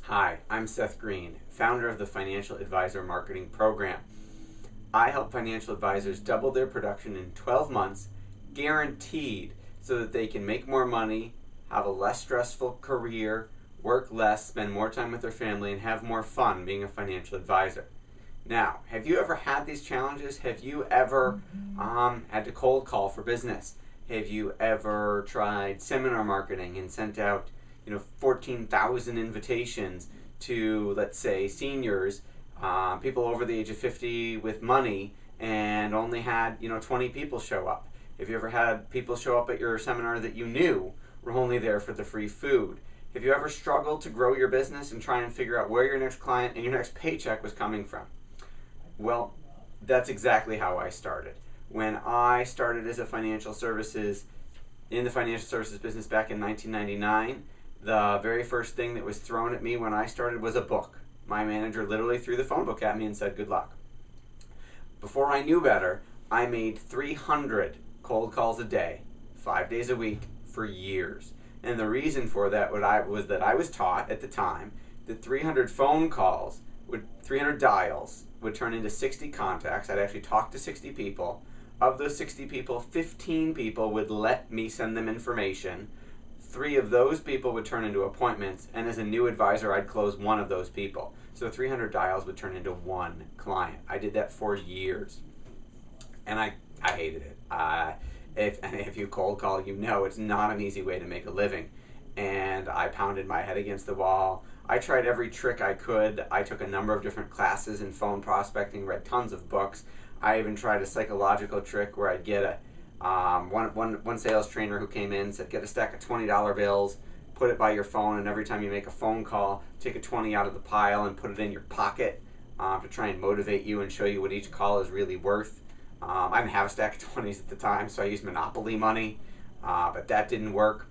Hi, I'm Seth Green, founder of the Financial Advisor Marketing Program. I help financial advisors double their production in 12 months, guaranteed, so that they can make more money, have a less stressful career, work less, spend more time with their family, and have more fun being a financial advisor. Now, have you ever had these challenges? Have you ever had to cold call for business? Have you ever tried seminar marketing and sent out 14,000 invitations to, let's say, seniors, people over the age of 50 with money, and only had 20 people show up? Have you ever had people show up at your seminar that you knew were only there for the free food? Have you ever struggled to grow your business and try and figure out where your next client and your next paycheck was coming from? Well, that's exactly how I started. When I started as a in the financial services business back in 1999, the very first thing that was thrown at me when I started was a book. My manager literally threw the phone book at me and said, "Good luck." Before I knew better, I made 300 cold calls a day, 5 days a week, for years. And the reason for that was that I was taught at the time that 300 dials would turn into 60 contacts. I'd actually talk to 60 people. Of those 60 people, 15 people would let me send them information. 3 of those people would turn into appointments, and as a new advisor, I'd close 1 of those people. So 300 dials would turn into 1 client. I did that for years, and I hated it. If you cold call, it's not an easy way to make a living. And I pounded my head against the wall. I tried every trick I could. I took a number of different classes in phone prospecting, read tons of books. I even tried a psychological trick where I'd get one sales trainer who came in said, get a stack of $20 bills, put it by your phone, and every time you make a phone call, take a 20 out of the pile and put it in your pocket to try and motivate you and show you what each call is really worth. I didn't have a stack of 20s at the time, so I used Monopoly money, but that didn't work.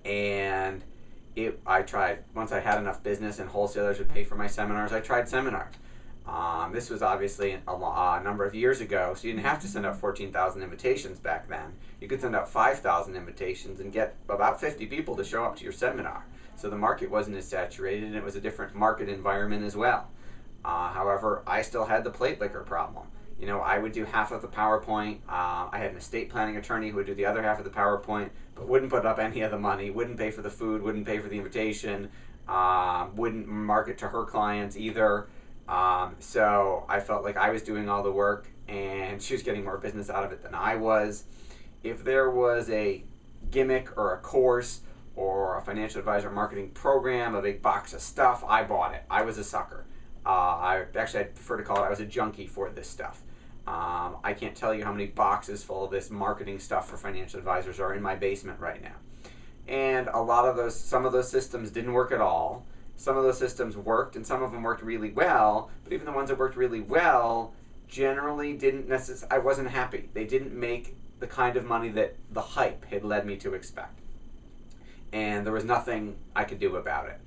And I tried, once I had enough business and wholesalers would pay for my seminars, I tried seminars. This was obviously a number of years ago, so you didn't have to send out 14,000 invitations back then. You could send out 5,000 invitations and get about 50 people to show up to your seminar. So the market wasn't as saturated, and it was a different market environment as well. However, I still had the plate liquor problem. I would do half of the PowerPoint. I had an estate planning attorney who would do the other half of the PowerPoint, but wouldn't put up any of the money, wouldn't pay for the food, wouldn't pay for the invitation, wouldn't market to her clients either. So I felt like I was doing all the work, and she was getting more business out of it than I was. If there was a gimmick or a course or a financial advisor marketing program, a big box of stuff, I bought it. I was a sucker. I'd prefer to call it, I was a junkie for this stuff. I can't tell you how many boxes full of this marketing stuff for financial advisors are in my basement right now. And some of those systems didn't work at all. Some of those systems worked, and some of them worked really well, but even the ones that worked really well generally didn't necessarily, I wasn't happy. They didn't make the kind of money that the hype had led me to expect. And there was nothing I could do about it.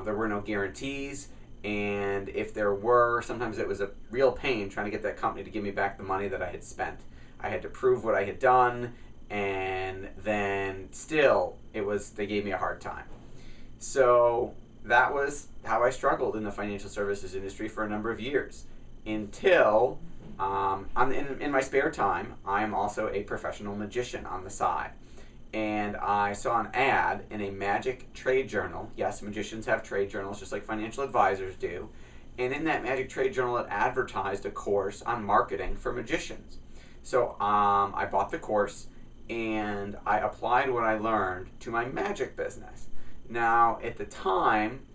There were no guarantees, and if there were, sometimes it was a real pain trying to get that company to give me back the money that I had spent. I had to prove what I had done, and then still, they gave me a hard time. So that was how I struggled in the financial services industry for a number of years, until in my spare time, I am also a professional magician on the side. And I saw an ad in a magic trade journal. Yes, magicians have trade journals just like financial advisors do. And in that magic trade journal, it advertised a course on marketing for magicians. So I bought the course, and I applied what I learned to my magic business. Now, at the time,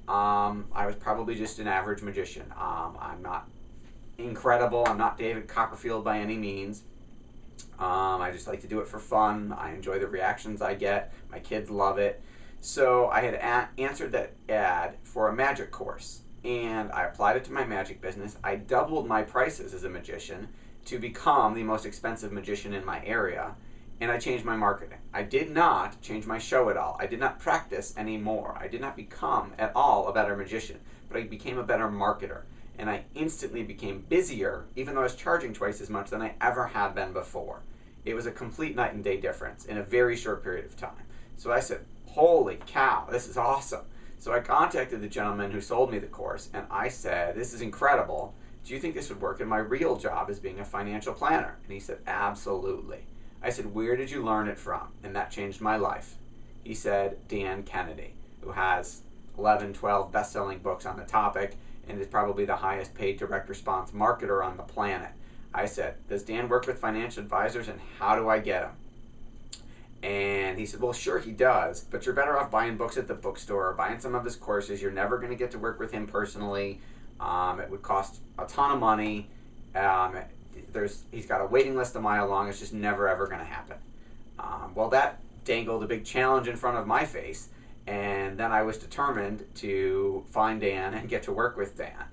I was probably just an average magician. I'm not incredible. I'm not David Copperfield by any means. I just like to do it for fun. I enjoy the reactions I get. My kids love it. So I had answered that ad for a magic course, and I applied it to my magic business. I doubled my prices as a magician to become the most expensive magician in my area, and I changed my marketing. I did not change my show at all. I did not practice anymore. I did not become at all a better magician, but I became a better marketer. And I instantly became busier, even though I was charging twice as much than I ever had been before. It was a complete night and day difference in a very short period of time. So I said, holy cow, this is awesome. So I contacted the gentleman who sold me the course, and I said, this is incredible. Do you think this would work in my real job as being a financial planner? And he said, absolutely. I said, where did you learn it from? And that changed my life. He said, Dan Kennedy, who has 11, 12 best-selling books on the topic and is probably the highest paid direct response marketer on the planet. I said, does Dan work with financial advisors, and how do I get him? And he said, well, sure he does, but you're better off buying books at the bookstore or buying some of his courses. You're never going to get to work with him personally. It would cost a ton of money. He's got a waiting list a mile long. It's just never, ever going to happen. Well, that dangled a big challenge in front of my face, and then I was determined to find Dan and get to work with Dan.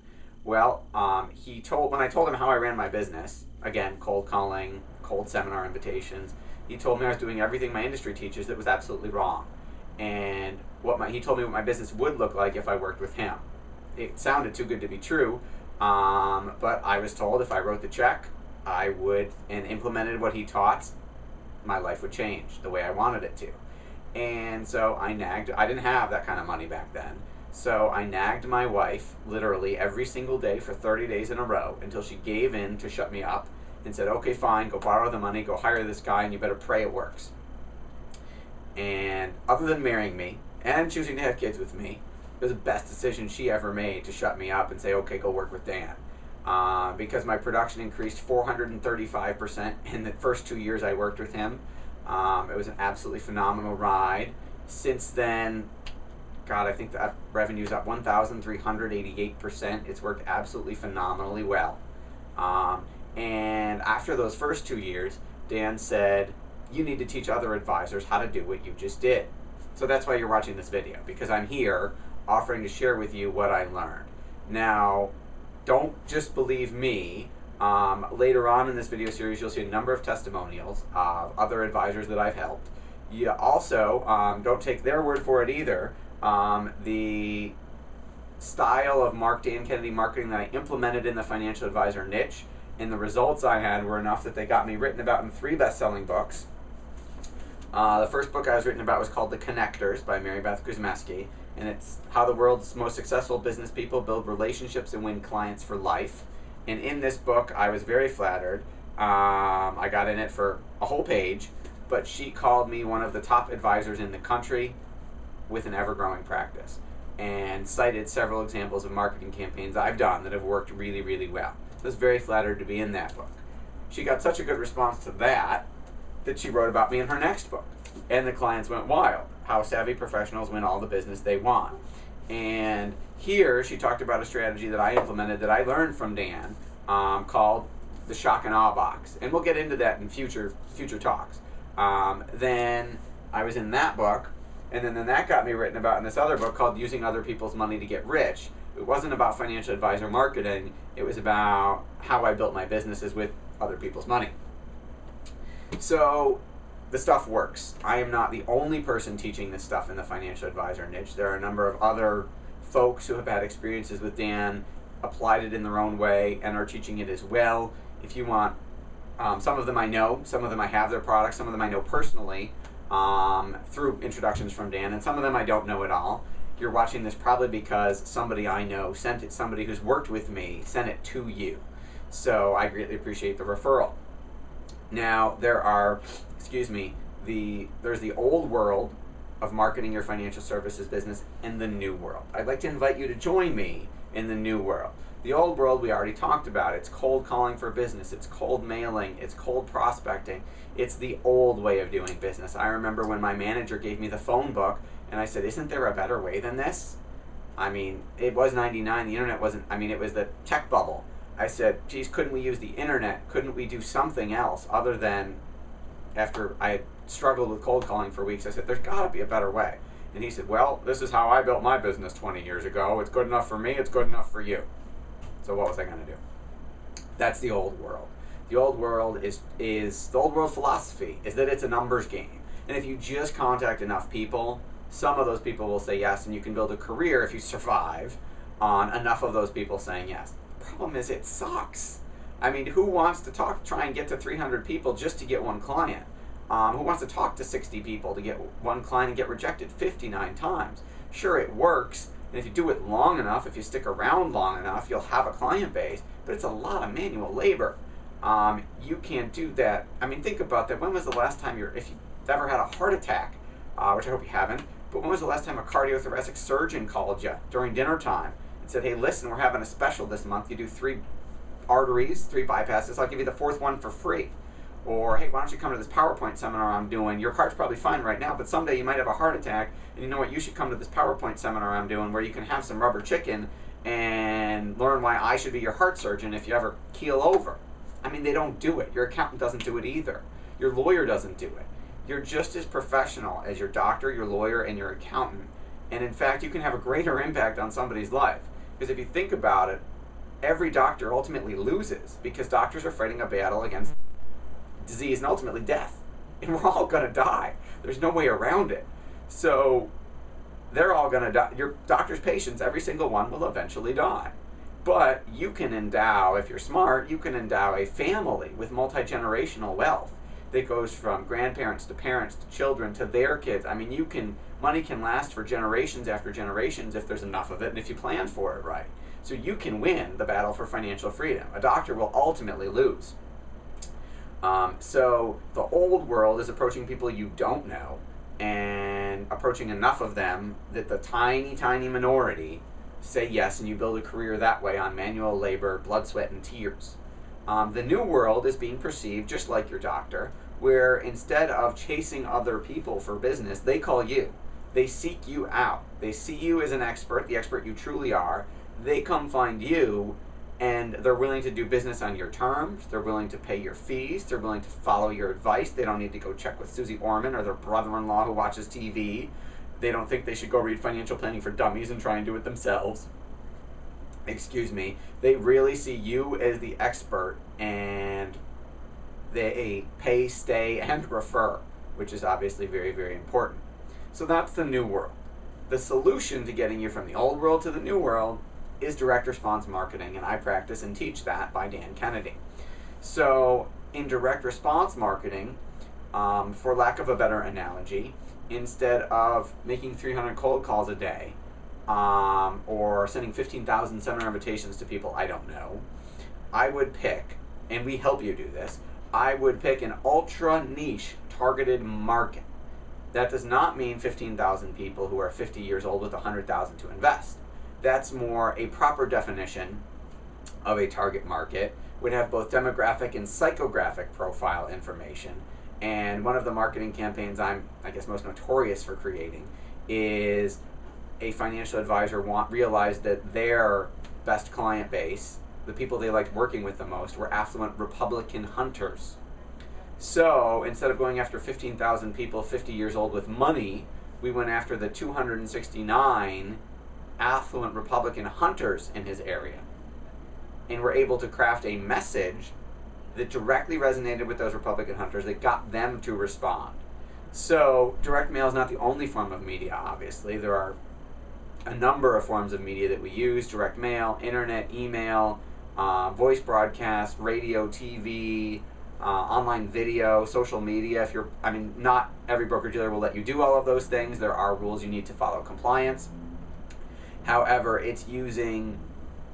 Well, when I told him how I ran my business, again, cold calling, cold seminar invitations, he told me I was doing everything my industry teaches that was absolutely wrong. And he told me what my business would look like if I worked with him. It sounded too good to be true, but I was told if I wrote the check, I would, and implemented what he taught, my life would change the way I wanted it to. And so I nagged. I didn't have that kind of money back then. So I nagged my wife literally every single day for 30 days in a row until she gave in to shut me up and said, okay, fine, go borrow the money, go hire this guy, and you better pray it works. And other than marrying me and choosing to have kids with me, it was the best decision she ever made to shut me up and say, okay, go work with Dan. Because my production increased 435% in the first 2 years I worked with him. It was an absolutely phenomenal ride. Since then, God, I think that revenue's up 1,388%. It's worked absolutely phenomenally well. And after those first 2 years, Dan said, you need to teach other advisors how to do what you just did. So that's why you're watching this video, because I'm here offering to share with you what I learned. Now, don't just believe me. Later on in this video series, you'll see a number of testimonials of other advisors that I've helped. You also, don't take their word for it either. The style of Dan Kennedy marketing that I implemented in the financial advisor niche and the results I had were enough that they got me written about in 3 best-selling books. The first book I was written about was called The Connectors by Mary Beth Guzmeski, and it's how the world's most successful business people build relationships and win clients for life. And in this book, I was very flattered. I got in it for a whole page, but she called me one of the top advisors in the country with an ever-growing practice, and cited several examples of marketing campaigns I've done that have worked really, really well. So I was very flattered to be in that book. She got such a good response to that she wrote about me in her next book. And the clients went wild. How savvy professionals win all the business they want. And here she talked about a strategy that I implemented that I learned from Dan called the shock and awe box. And we'll get into that in future talks. Then I was in that book, and then that got me written about in this other book called Using Other People's Money to Get Rich. It wasn't about financial advisor marketing. It was about how I built my businesses with other people's money. So the stuff works. I am not the only person teaching this stuff in the financial advisor niche. There are a number of other folks who have had experiences with Dan, applied it in their own way, and are teaching it as well. If you want, some of them I know, some of them I have their products, some of them I know personally through introductions from Dan, and some of them I don't know at all. You're watching this probably because somebody I know sent it, somebody who's worked with me sent it to you. So I greatly appreciate the referral. Now, there's the old world of marketing your financial services business and the new world. I'd like to invite you to join me in the new world. The old world we already talked about. It's cold calling for business. It's cold mailing. It's cold prospecting. It's the old way of doing business. I remember when my manager gave me the phone book and I said, isn't there a better way than this? I mean, it was 99. The internet wasn't, it was the tech bubble. I said, geez, couldn't we use the internet? Couldn't we do something else other than, after I had struggled with cold calling for weeks, I said, there's got to be a better way. And he said, well, this is how I built my business 20 years ago. It's good enough for me. It's good enough for you. So what was I going to do? That's the old world. The old world the old world philosophy is that it's a numbers game. And if you just contact enough people, some of those people will say yes, and you can build a career if you survive on enough of those people saying yes. Problem is, it sucks. I mean, who wants to try and get to 300 people just to get one client? Who wants to talk to 60 people to get one client and get rejected 59 times? Sure, it works, and if you do it long enough, if you stick around long enough, you'll have a client base, but it's a lot of manual labor. You can't do that. I mean, think about that. When was the last time if you've ever had a heart attack, which I hope you haven't, but when was the last time a cardiothoracic surgeon called you during dinner time and said, hey, listen, we're having a special this month. You do 3 arteries, 3 bypasses. I'll give you the 4th one for free. Or, hey, why don't you come to this PowerPoint seminar I'm doing? Your heart's probably fine right now, but someday you might have a heart attack, and you know what? You should come to this PowerPoint seminar I'm doing where you can have some rubber chicken and learn why I should be your heart surgeon if you ever keel over. I mean, they don't do it. Your accountant doesn't do it either. Your lawyer doesn't do it. You're just as professional as your doctor, your lawyer, and your accountant. And in fact, you can have a greater impact on somebody's life. Because if you think about it, every doctor ultimately loses because doctors are fighting a battle against disease and ultimately death. And we're all going to die. There's no way around it. So they're all going to die. Your doctor's patients, every single one, will eventually die. But you can endow, if you're smart, you can endow a family with multi-generational wealth that goes from grandparents to parents to children to their kids. I mean, money can last for generations after generations if there's enough of it and if you plan for it right. So you can win the battle for financial freedom. A doctor will ultimately lose. So the old world is approaching people you don't know and approaching enough of them that the tiny, tiny minority say yes, and you build a career that way on manual labor, blood, sweat, and tears. The new world is being perceived just like your doctor, where instead of chasing other people for business, they call you. They seek you out. They see you as an expert, the expert you truly are. They come find you, and they're willing to do business on your terms. They're willing to pay your fees. They're willing to follow your advice. They don't need to go check with Susie Orman or their brother-in-law who watches TV. They don't think they should go read Financial Planning for Dummies and try and do it themselves. Excuse me. They really see you as the expert, and they pay, stay, and refer, which is obviously very, very important. So that's the new world. The solution to getting you from the old world to the new world is direct response marketing, and I practice and teach that by Dan Kennedy. So in direct response marketing, for lack of a better analogy, instead of making 300 cold calls a day, or sending 15,000 seminar invitations to people I don't know, I would pick, and we help you do this, I would pick an ultra niche targeted market. That does not mean 15,000 people who are 50 years old with 100,000 to invest. That's more a proper definition of a target market, would have both demographic and psychographic profile information. And one of the marketing campaigns I'm, I guess, most notorious for creating is a financial advisor realized that their best client base, the people they liked working with the most, were affluent Republican hunters. So instead of going after 15,000 people 50 years old with money, we went after the 269 affluent Republican hunters in his area. And were able to craft a message that directly resonated with those Republican hunters that got them to respond. So direct mail is not the only form of media, obviously. There are a number of forms of media that we use: direct mail, internet, email, voice broadcast, radio, TV, online video, social media. Not every broker-dealer will let you do all of those things. There are rules you need to follow, compliance. However, it's using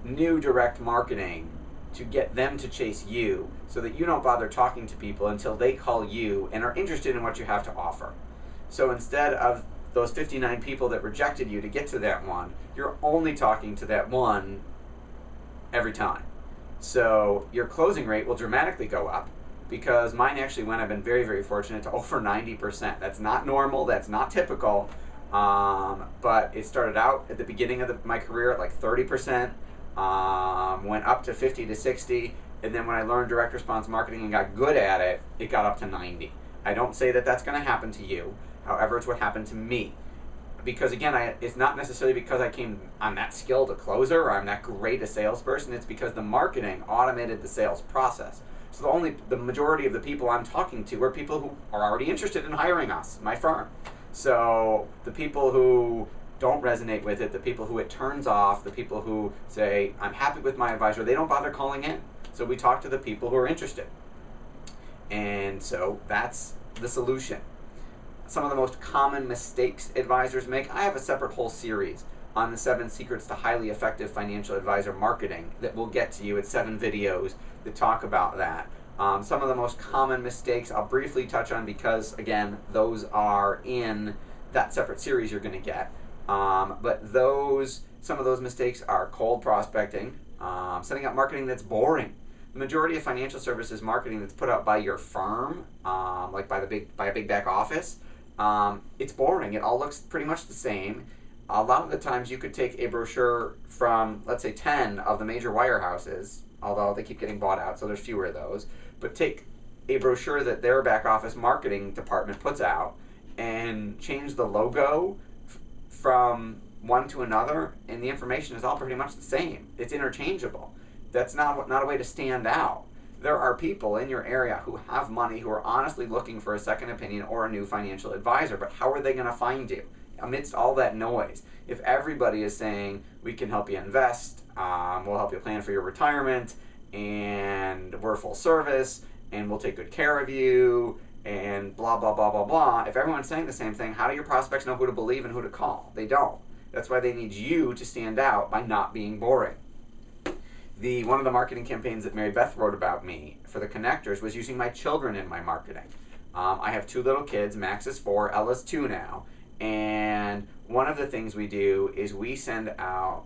new direct marketing to get them to chase you so that you don't bother talking to people until they call you and are interested in what you have to offer. So instead of those 59 people that rejected you to get to that one, you're only talking to that one every time. So your closing rate will dramatically go up, because mine actually went, I've been very, very fortunate, to over 90%. That's not normal, that's not typical, but it started out at the beginning of my career at like 30%, went up to 50 to 60, and then when I learned direct response marketing and got good at it, it got up to 90. I don't say that that's going to happen to you. However, it's what happened to me. Because again, it's not necessarily because I'm that skilled a closer or I'm that great a salesperson. It's because the marketing automated the sales process. So the majority of the people I'm talking to are people who are already interested in hiring us, my firm. So the people who don't resonate with it, the people who it turns off, the people who say, I'm happy with my advisor, they don't bother calling in. So we talk to the people who are interested. And so that's the solution. some of the most common mistakes advisors make. I have a separate whole series on the 7 secrets to highly effective financial advisor marketing that will get to you. It's 7 videos that talk about that. Some of the most common mistakes I'll briefly touch on because, again, those are in that separate series you're going to get. But some of those mistakes are cold prospecting, setting up marketing that's boring. The majority of financial services marketing that's put out by your firm, like by a big back office, it's boring. It all looks pretty much the same. A lot of the times you could take a brochure from, let's say, 10 of the major wirehouses, although they keep getting bought out, so there's fewer of those, but take a brochure that their back office marketing department puts out and change the logo from one to another, and the information is all pretty much the same. It's interchangeable. That's not a way to stand out. There are people in your area who have money who are honestly looking for a second opinion or a new financial advisor, but how are they going to find you amidst all that noise? If everybody is saying, we can help you invest, we'll help you plan for your retirement, and we're full service, and we'll take good care of you, and blah, blah, blah, blah, blah. If everyone's saying the same thing, how do your prospects know who to believe and who to call? They don't. That's why they need you to stand out by not being boring. One of the marketing campaigns that Mary Beth wrote about me for the connectors was using my children in my marketing. I have 2 little kids. Max is 4, Ella's 2 now. And one of the things we do is we send out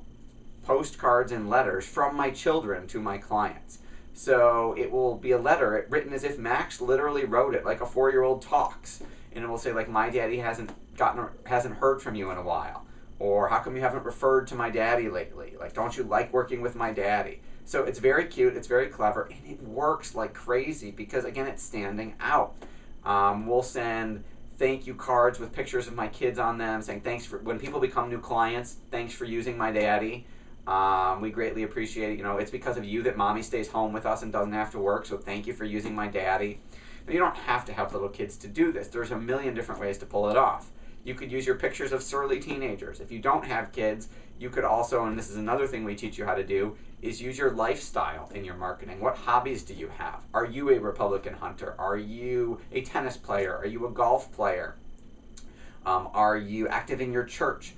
postcards and letters from my children to my clients. So it will be a letter written as if Max literally wrote it, like a 4-year-old talks. And it will say, like, my daddy hasn't heard from you in a while. Or how come you haven't referred to my daddy lately? Like, don't you like working with my daddy? So it's very cute, it's very clever, and it works like crazy because, again, it's standing out. We'll send thank you cards with pictures of my kids on them saying when people become new clients, thanks for using my daddy. We greatly appreciate it. It's because of you that mommy stays home with us and doesn't have to work, so thank you for using my daddy. But you don't have to have little kids to do this. There's a million different ways to pull it off. You could use your pictures of surly teenagers. If you don't have kids, you could also, and this is another thing we teach you how to do, is use your lifestyle in your marketing. What hobbies do you have? Are you a Republican hunter? Are you a tennis player? Are you a golf player? Are you active in your church?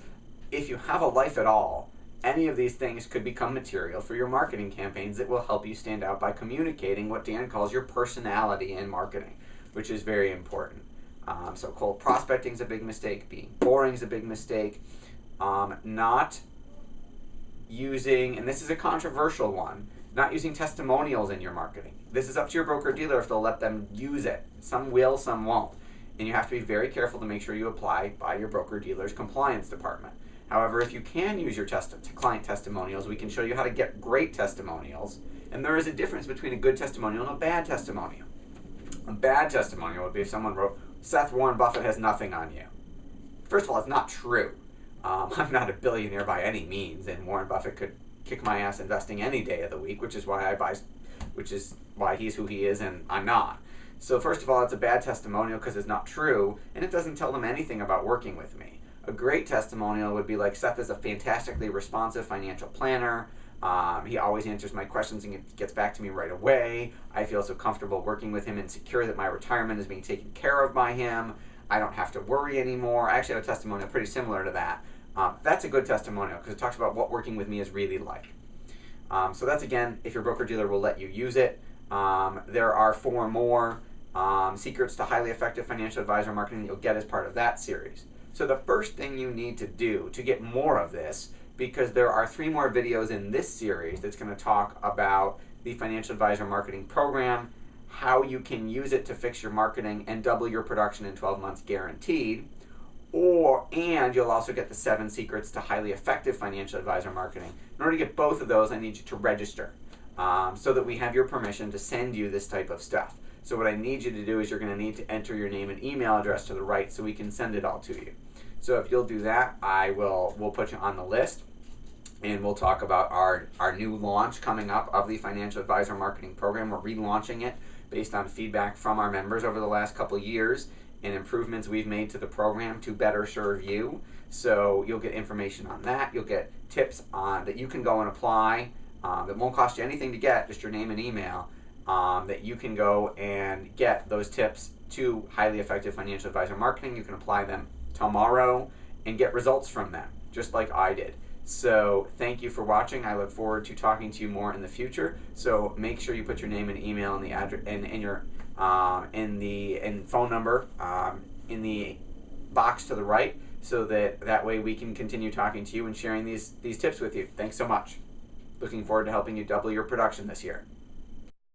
If you have a life at all, any of these things could become material for your marketing campaigns that will help you stand out by communicating what Dan calls your personality in marketing, which is very important. So cold prospecting is a big mistake. Being boring is a big mistake. Not using, and this is a controversial one, not using testimonials in your marketing. This is up to your broker-dealer if they'll let them use it. Some will, some won't. And you have to be very careful to make sure you apply by your broker-dealer's compliance department. However, if you can use your client testimonials, we can show you how to get great testimonials. And there is a difference between a good testimonial and a bad testimonial. A bad testimonial would be if someone wrote, Seth, Warren Buffett has nothing on you. First of all, it's not true. I'm not a billionaire by any means, and Warren Buffett could kick my ass investing any day of the week, which is why he's who he is and I'm not. So first of all, it's a bad testimonial because it's not true, and it doesn't tell them anything about working with me. A great testimonial would be like, Seth is a fantastically responsive financial planner. He always answers my questions and gets back to me right away. I feel so comfortable working with him and secure that my retirement is being taken care of by him. I don't have to worry anymore. I actually have a testimonial pretty similar to that. That's a good testimonial because it talks about what working with me is really like. So that's, again, if your broker-dealer will let you use it. There are 4 more secrets to highly effective financial advisor marketing that you'll get as part of that series. So the first thing you need to do to get more of this, because there are 3 more videos in this series that's going to talk about the financial advisor marketing program, how you can use it to fix your marketing and double your production in 12 months guaranteed, and you'll also get the 7 secrets to highly effective financial advisor marketing. In order to get both of those, I need you to register so that we have your permission to send you this type of stuff. So what I need you to do is you're going to need to enter your name and email address to the right so we can send it all to you. So if you'll do that, we'll put you on the list, and we'll talk about our new launch coming up of the financial advisor marketing program. We're relaunching it based on feedback from our members over the last couple years and improvements we've made to the program to better serve you. So you'll get information on that. You'll get tips on that you can go and apply that won't cost you anything to get, just your name and email. that you can go and get those tips to highly effective financial advisor marketing. You can apply them tomorrow and get results from them, just like I did. So thank you for watching. I look forward to talking to you more in the future. So make sure you put your name and email and the address and your phone number in the box to the right, so that way we can continue talking to you and sharing these tips with you. Thanks so much. Looking forward to helping you double your production this year.